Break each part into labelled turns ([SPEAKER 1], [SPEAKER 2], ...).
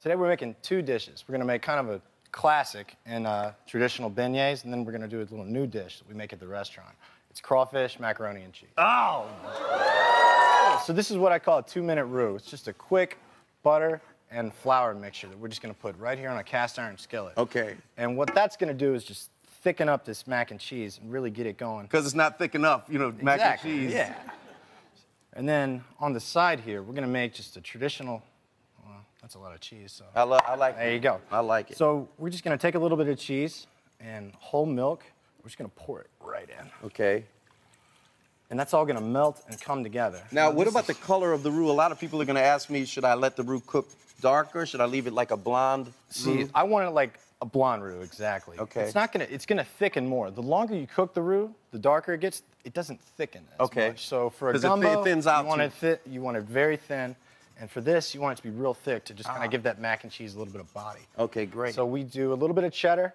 [SPEAKER 1] Today we're making two dishes. We're gonna make kind of a classic and traditional beignets, and then we're gonna do a little new dish that we make at the restaurant. It's crawfish, macaroni, and cheese.
[SPEAKER 2] Oh!
[SPEAKER 1] So this is what I call a 2-minute roux. It's just a quick butter and flour mixture that we're just gonna put right here on a cast iron skillet.
[SPEAKER 2] Okay.
[SPEAKER 1] And what that's gonna do is just thicken up this mac and cheese and really get it going.
[SPEAKER 2] Because it's not thick enough, you know, mac and cheese.
[SPEAKER 1] Yeah. And then on the side here, we're gonna make just a traditional, well, that's a lot of cheese, so.
[SPEAKER 2] I like it.
[SPEAKER 1] There you go.
[SPEAKER 2] I like it.
[SPEAKER 1] So we're just gonna take a little bit of cheese and whole milk. We're just gonna pour it right in.
[SPEAKER 2] Okay.
[SPEAKER 1] And that's all gonna melt and come together.
[SPEAKER 2] Now, what about the color of the roux? A lot of people are gonna ask me, should I let the roux cook darker? Should I leave it like a blonde roux?
[SPEAKER 1] I want it like a blonde roux, exactly.
[SPEAKER 2] Okay.
[SPEAKER 1] It's gonna thicken more. The longer you cook the roux, the darker it gets. It doesn't thicken as much. So for a gumbo,
[SPEAKER 2] it thins out
[SPEAKER 1] you want it very thin. And for this, you want it to be real thick to just kind of give that mac and cheese a little bit of body.
[SPEAKER 2] Okay, great.
[SPEAKER 1] So we do a little bit of cheddar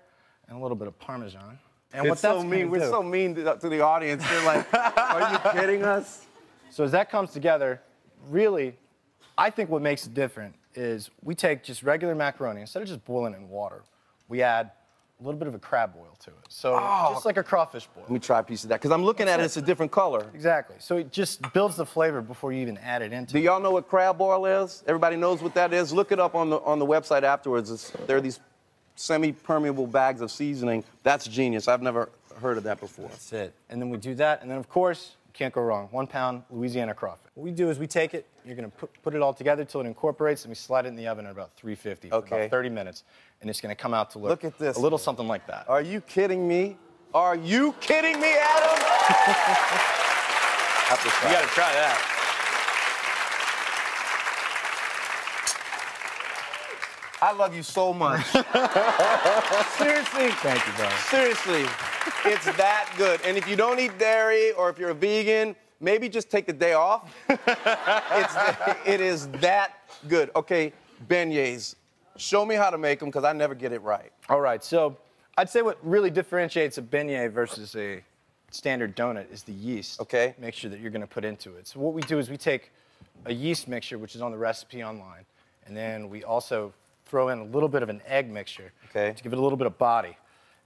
[SPEAKER 1] and a little bit of Parmesan. And
[SPEAKER 2] It's so mean. We're so mean to the audience. They're like, are you kidding us?
[SPEAKER 1] So as that comes together, really, I think what makes it different is we take just regular macaroni. Instead of just boiling it in water, we add a little bit of a crab boil to it. So just like a crawfish boil.
[SPEAKER 2] Let me try a piece of that, because I'm looking at it, it's a different color.
[SPEAKER 1] Exactly. So it just builds the flavor before you even add it into it.
[SPEAKER 2] Do y'all know what crab boil is? Everybody knows what that is? Look it up on the website afterwards. There are these semi-permeable bags of seasoning. That's genius. I've never heard of that before.
[SPEAKER 1] That's it. And then we do that, and then of course, can't go wrong. 1 pound Louisiana crawfish. What we do is we take it, you're gonna put it all together till it incorporates, and we slide it in the oven at about 350 for about 30 minutes. And it's gonna come out to look
[SPEAKER 2] at this,
[SPEAKER 1] a little something like that.
[SPEAKER 2] Are you kidding me? Are you kidding me, Adam?
[SPEAKER 1] You gotta try that.
[SPEAKER 2] I love you so much. Seriously.
[SPEAKER 1] Thank you, bro.
[SPEAKER 2] Seriously, it's that good. And if you don't eat dairy, or if you're a vegan, maybe just take the day off. It is that good. Okay, beignets. Show me how to make them, because I never get it right.
[SPEAKER 1] All right, so I'd say what really differentiates a beignet versus a standard donut is the yeast.
[SPEAKER 2] Okay.
[SPEAKER 1] Mixture that you're gonna put into it. So what we do is we take a yeast mixture, which is on the recipe online, and then we also throw in a little bit of an egg mixture to give it a little bit of body.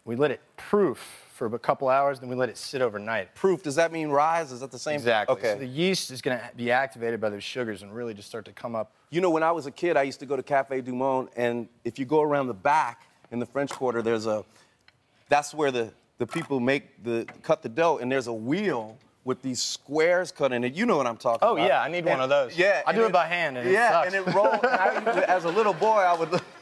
[SPEAKER 1] We let it proof for a couple hours, then we let it sit overnight.
[SPEAKER 2] Proof, does that mean rise? Is that the same?
[SPEAKER 1] Exactly.
[SPEAKER 2] Okay.
[SPEAKER 1] So the yeast is gonna be activated by those sugars and really just start to come up.
[SPEAKER 2] You know, when I was a kid, I used to go to Café du Monde, and if you go around the back in the French Quarter, that's where the people cut the dough, and there's a wheel with these squares cut in it. You know what I'm talking about.
[SPEAKER 1] Oh, yeah, I need one of those.
[SPEAKER 2] Yeah.
[SPEAKER 1] I do it by hand, and it sucks.
[SPEAKER 2] And it rolled. As a little boy,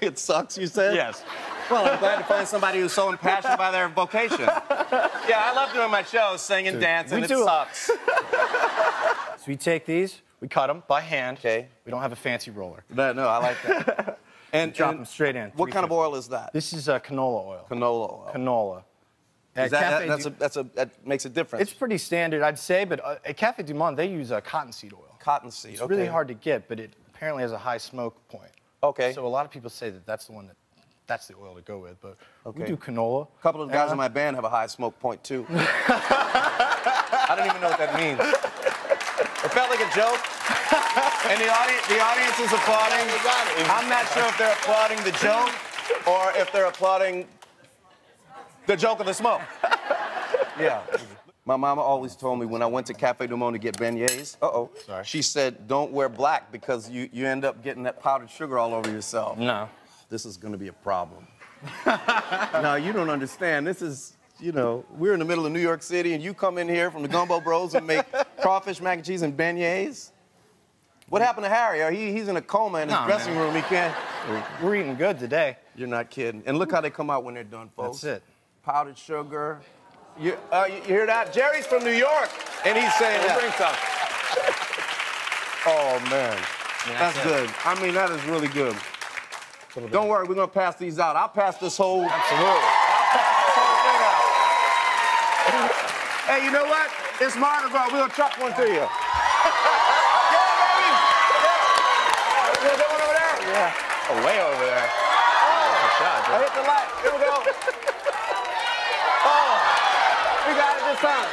[SPEAKER 2] it sucks, you said?
[SPEAKER 1] Yes.
[SPEAKER 2] Well, I'm glad to find somebody who's so impassioned by their vocation. Yeah, I love doing my shows, singing, dancing, it sucks.
[SPEAKER 1] So we take these, we cut them by hand.
[SPEAKER 2] Okay.
[SPEAKER 1] We don't have a fancy roller.
[SPEAKER 2] No, I like that. And
[SPEAKER 1] drop them straight in.
[SPEAKER 2] What kind of oil is that?
[SPEAKER 1] This is canola oil.
[SPEAKER 2] Canola oil.
[SPEAKER 1] Canola.
[SPEAKER 2] That makes a difference.
[SPEAKER 1] It's pretty standard, I'd say, but at Café du Monde, they use cottonseed oil.
[SPEAKER 2] Cottonseed,
[SPEAKER 1] It's really hard to get, but it apparently has a high smoke point.
[SPEAKER 2] Okay.
[SPEAKER 1] So a lot of people say that that's the oil to go with, but we do canola.
[SPEAKER 2] A couple of guys in my band have a high smoke point, too. I don't even know what that means. It felt like a joke, and the audience is applauding. I'm not sure if they're applauding the joke or if they're applauding the joke of the smoke. Yeah. My mama always told me when I went to Café du Monde to get beignets, she said, don't wear black because you end up getting that powdered sugar all over yourself.
[SPEAKER 1] No.
[SPEAKER 2] This is gonna be a problem. Now, you don't understand. This is, you know, we're in the middle of New York City and you come in here from the Gumbo Bros and make crawfish mac and cheese and beignets. What happened to Harry? He's in a coma in his dressing room. He can't.
[SPEAKER 1] We're eating good today.
[SPEAKER 2] You're not kidding. And look how they come out when they're done, folks.
[SPEAKER 1] That's it.
[SPEAKER 2] Powdered sugar. You hear that? Jerry's from New York, and he's saying that.
[SPEAKER 1] Bring some.
[SPEAKER 2] Oh, man. That's good. I mean, that is really good. Don't worry, we're going to pass these out. I'll pass this whole...
[SPEAKER 1] Absolutely.
[SPEAKER 2] I'll pass this whole thing out. Hey, you know what? It's Mardi Gras. We're going to chuck one to you. Yeah, baby! Yeah. You want that one over there?
[SPEAKER 1] Yeah. Oh, way over there.
[SPEAKER 2] I hit the light. Here we go. Oh, we got it this time.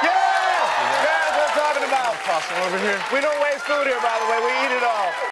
[SPEAKER 2] Yeah! That's what I'm talking about.
[SPEAKER 1] Toss them over here.
[SPEAKER 2] We don't waste food here, by the way. We eat it all.